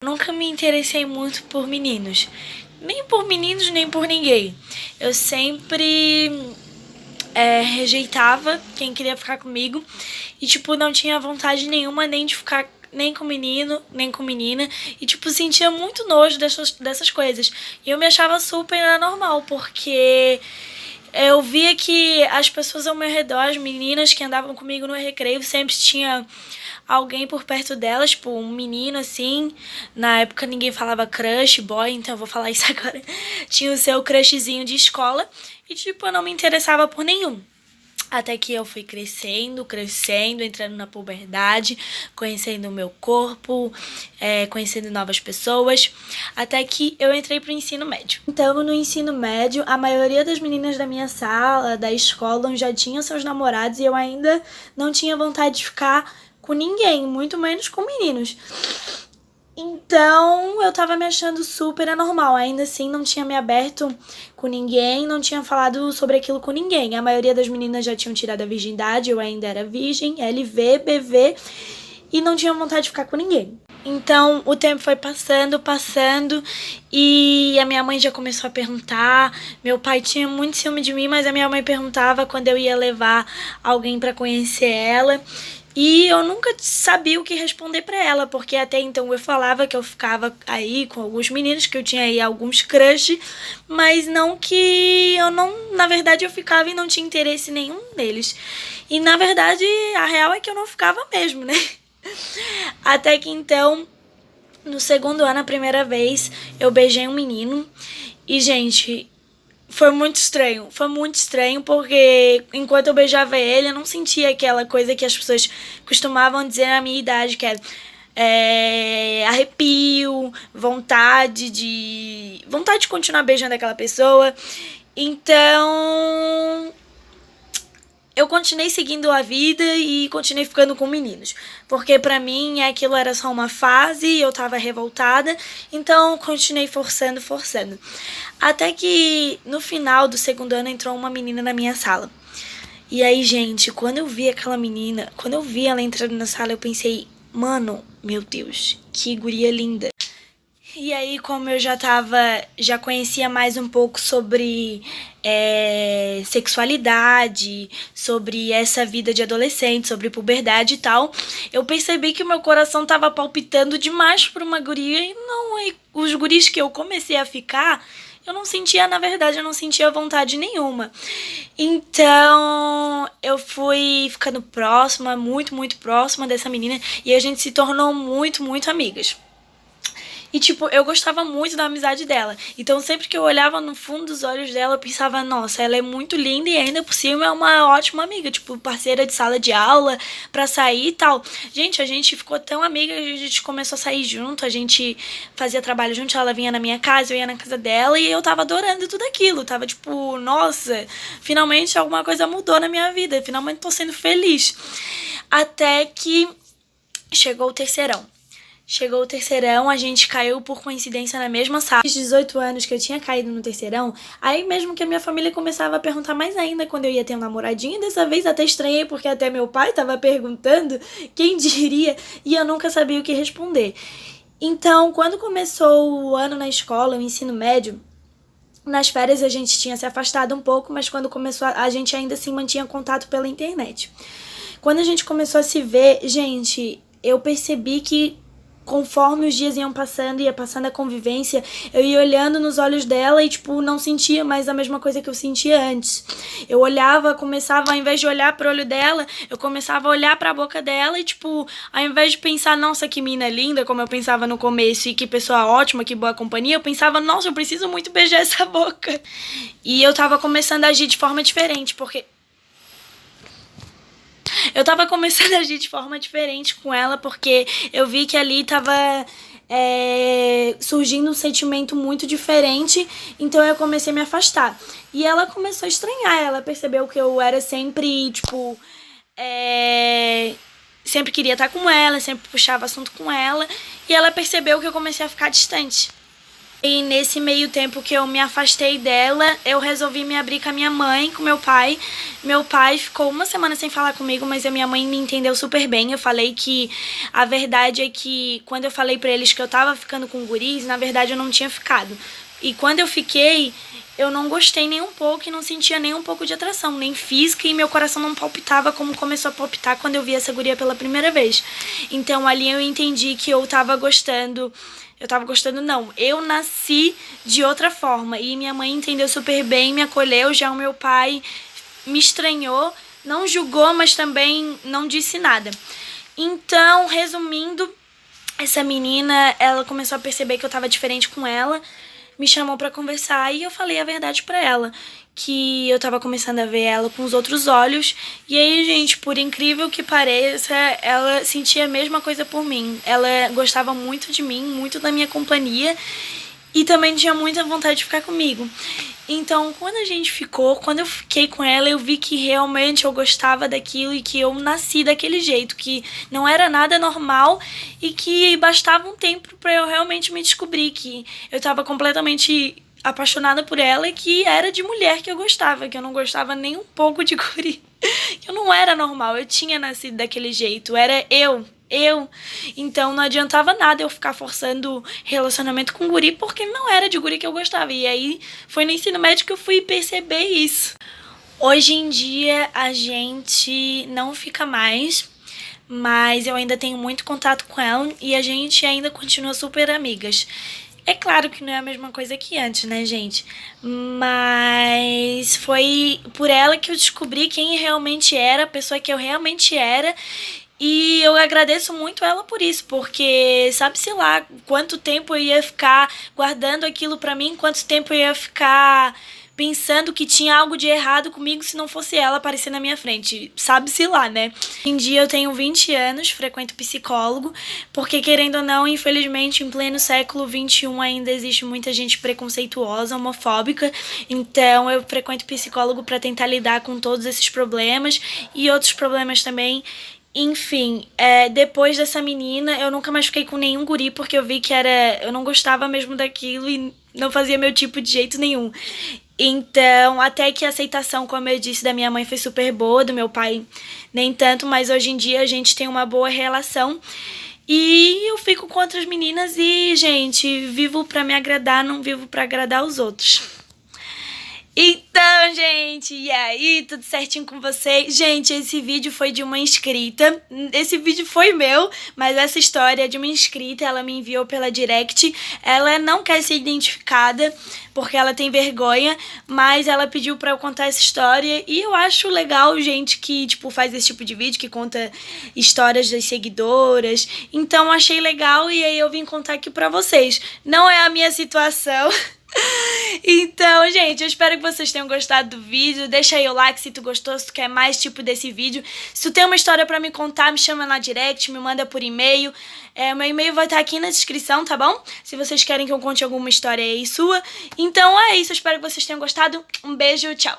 Nunca me interessei muito por meninos. Nem por meninos, nem por ninguém. Eu sempre rejeitava quem queria ficar comigo. E, tipo, não tinha vontade nenhuma nem de ficar nem com menino, nem com menina. E, tipo, sentia muito nojo dessas coisas. E eu me achava super anormal, porque eu via que as pessoas ao meu redor, as meninas que andavam comigo no recreio, sempre tinha alguém por perto delas, tipo, um menino assim. Na época ninguém falava crush, boy, então eu vou falar isso agora. Tinha o seu crushzinho de escola e, tipo, eu não me interessava por nenhum. Até que eu fui crescendo, entrando na puberdade, conhecendo o meu corpo, conhecendo novas pessoas, até que eu entrei pro ensino médio. Então, no ensino médio, a maioria das meninas da minha sala, da escola, já tinham seus namorados e eu ainda não tinha vontade de ficar com ninguém, muito menos com meninos. Então, eu tava me achando super anormal. Ainda assim, não tinha me aberto com ninguém, não tinha falado sobre aquilo com ninguém. A maioria das meninas já tinham tirado a virgindade, eu ainda era virgem, LV, BV, e não tinha vontade de ficar com ninguém. Então, o tempo foi passando, e a minha mãe já começou a perguntar. Meu pai tinha muito ciúme de mim, mas a minha mãe perguntava quando eu ia levar alguém pra conhecer ela. E eu nunca sabia o que responder pra ela, porque até então eu falava que eu ficava aí com alguns meninos, que eu tinha aí alguns crush, mas não que eu não, na verdade eu ficava e não tinha interesse nenhum neles. E na verdade a real é que eu não ficava mesmo, né? Até que então, no segundo ano, a primeira vez, eu beijei um menino e, gente, foi muito estranho porque enquanto eu beijava ele, eu não sentia aquela coisa que as pessoas costumavam dizer na minha idade, que era arrepio, vontade de continuar beijando aquela pessoa. Então, eu continuei seguindo a vida e continuei ficando com meninos. Porque pra mim aquilo era só uma fase, eu tava revoltada, então continuei forçando. Até que no final do segundo ano entrou uma menina na minha sala. E aí, gente, quando eu vi aquela menina, quando eu vi ela entrando na sala, eu pensei, mano, meu Deus, que guria linda. E aí, como eu já conhecia mais um pouco sobre sexualidade, sobre essa vida de adolescente, sobre puberdade e tal, eu percebi que o meu coração tava palpitando demais por uma guria e não, e os guris que eu comecei a ficar, eu não sentia, na verdade, eu não sentia vontade nenhuma. Então, eu fui ficando próxima, muito próxima dessa menina e a gente se tornou muito amigas. E, tipo, eu gostava muito da amizade dela. Então, sempre que eu olhava no fundo dos olhos dela, eu pensava, nossa, ela é muito linda e ainda por cima é uma ótima amiga. Tipo, parceira de sala de aula, pra sair e tal. Gente, a gente ficou tão amiga que a gente começou a sair junto. A gente fazia trabalho junto, ela vinha na minha casa, eu ia na casa dela. E eu tava adorando tudo aquilo. Tava, tipo, nossa, finalmente alguma coisa mudou na minha vida. Finalmente tô sendo feliz. Até que chegou o terceirão. Chegou o terceirão, a gente caiu por coincidência na mesma sala. Fiz 18 anos que eu tinha caído no terceirão, aí mesmo que a minha família começava a perguntar mais ainda quando eu ia ter um namoradinho, dessa vez até estranhei porque até meu pai tava perguntando, quem diria, e eu nunca sabia o que responder. Então, quando começou o ano na escola, o ensino médio, nas férias a gente tinha se afastado um pouco, mas quando começou a gente ainda assim mantinha contato pela internet. Quando a gente começou a se ver, gente, eu percebi que conforme os dias iam passando, ia passando a convivência, eu ia olhando nos olhos dela e, tipo, não sentia mais a mesma coisa que eu sentia antes. Eu olhava, começava, ao invés de olhar pro olho dela, eu começava a olhar pra boca dela e, tipo, ao invés de pensar, nossa, que mina linda, como eu pensava no começo, e que pessoa ótima, que boa companhia, eu pensava, nossa, eu preciso muito beijar essa boca. E eu tava começando a agir de forma diferente, porque eu tava começando a agir de forma diferente com ela, porque eu vi que ali tava surgindo um sentimento muito diferente, então eu comecei a me afastar. E ela começou a estranhar, ela percebeu que eu era sempre, tipo, sempre queria estar com ela, sempre puxava assunto com ela, e ela percebeu que eu comecei a ficar distante. E nesse meio tempo que eu me afastei dela, eu resolvi me abrir com a minha mãe, com meu pai. Meu pai ficou uma semana sem falar comigo, mas a minha mãe me entendeu super bem. Eu falei que a verdade é que quando eu falei pra eles que eu tava ficando com guris, na verdade eu não tinha ficado. E quando eu fiquei, eu não gostei nem um pouco e não sentia nem um pouco de atração, nem física, e meu coração não palpitava como começou a palpitar quando eu vi essa guria pela primeira vez. Então ali eu entendi que eu tava gostando. Eu tava gostando, não. Eu nasci de outra forma. E minha mãe entendeu super bem, me acolheu. Já o meu pai me estranhou, não julgou, mas também não disse nada. Então, resumindo, essa menina, ela começou a perceber que eu tava diferente com ela, me chamou pra conversar e eu falei a verdade pra ela, que eu tava começando a ver ela com os outros olhos. E aí, gente, por incrível que pareça, ela sentia a mesma coisa por mim. Ela gostava muito de mim, muito da minha companhia e também tinha muita vontade de ficar comigo. Então, quando eu fiquei com ela, eu vi que realmente eu gostava daquilo e que eu nasci daquele jeito, que não era nada normal e que bastava um tempo pra eu realmente me descobrir que eu tava completamente apaixonada por ela e que era de mulher que eu gostava, que eu não gostava nem um pouco de guri. Eu não era normal, eu tinha nascido daquele jeito, era eu. Então não adiantava nada eu ficar forçando relacionamento com guri, porque não era de guri que eu gostava. E aí foi no ensino médio que eu fui perceber isso. Hoje em dia a gente não fica mais, mas eu ainda tenho muito contato com ela e a gente ainda continua super amigas. É claro que não é a mesma coisa que antes, né, gente? Mas foi por ela que eu descobri quem realmente era, a pessoa que eu realmente era. E eu agradeço muito ela por isso, porque sabe-se lá quanto tempo eu ia ficar guardando aquilo pra mim, quanto tempo eu ia ficar pensando que tinha algo de errado comigo se não fosse ela aparecer na minha frente. Sabe-se lá, né? Hoje em dia eu tenho 20 anos, frequento psicólogo, porque querendo ou não, infelizmente, em pleno século XXI ainda existe muita gente preconceituosa, homofóbica. Então eu frequento psicólogo pra tentar lidar com todos esses problemas e outros problemas também. Enfim, depois dessa menina, eu nunca mais fiquei com nenhum guri, porque eu vi que eu não gostava mesmo daquilo e não fazia meu tipo de jeito nenhum. Então, até que a aceitação, como eu disse, da minha mãe foi super boa, do meu pai nem tanto, mas hoje em dia a gente tem uma boa relação. E eu fico com outras meninas e, gente, vivo pra me agradar, não vivo pra agradar os outros. Então, gente, e aí, tudo certinho com vocês? Gente, esse vídeo foi de uma inscrita. Esse vídeo foi meu, mas essa história é de uma inscrita, ela me enviou pela direct. Ela não quer ser identificada, porque ela tem vergonha, mas ela pediu pra eu contar essa história. E eu acho legal gente que, tipo, faz esse tipo de vídeo, que conta histórias das seguidoras. Então, achei legal e aí eu vim contar aqui pra vocês. Não é a minha situação... Então, gente, eu espero que vocês tenham gostado do vídeo. Deixa aí o like se tu gostou, se tu quer mais tipo desse vídeo. Se tu tem uma história pra me contar, me chama na direct, me manda por e-mail. Meu e-mail vai estar aqui na descrição, tá bom? Se vocês querem que eu conte alguma história aí sua. Então é isso, eu espero que vocês tenham gostado. Um beijo, tchau!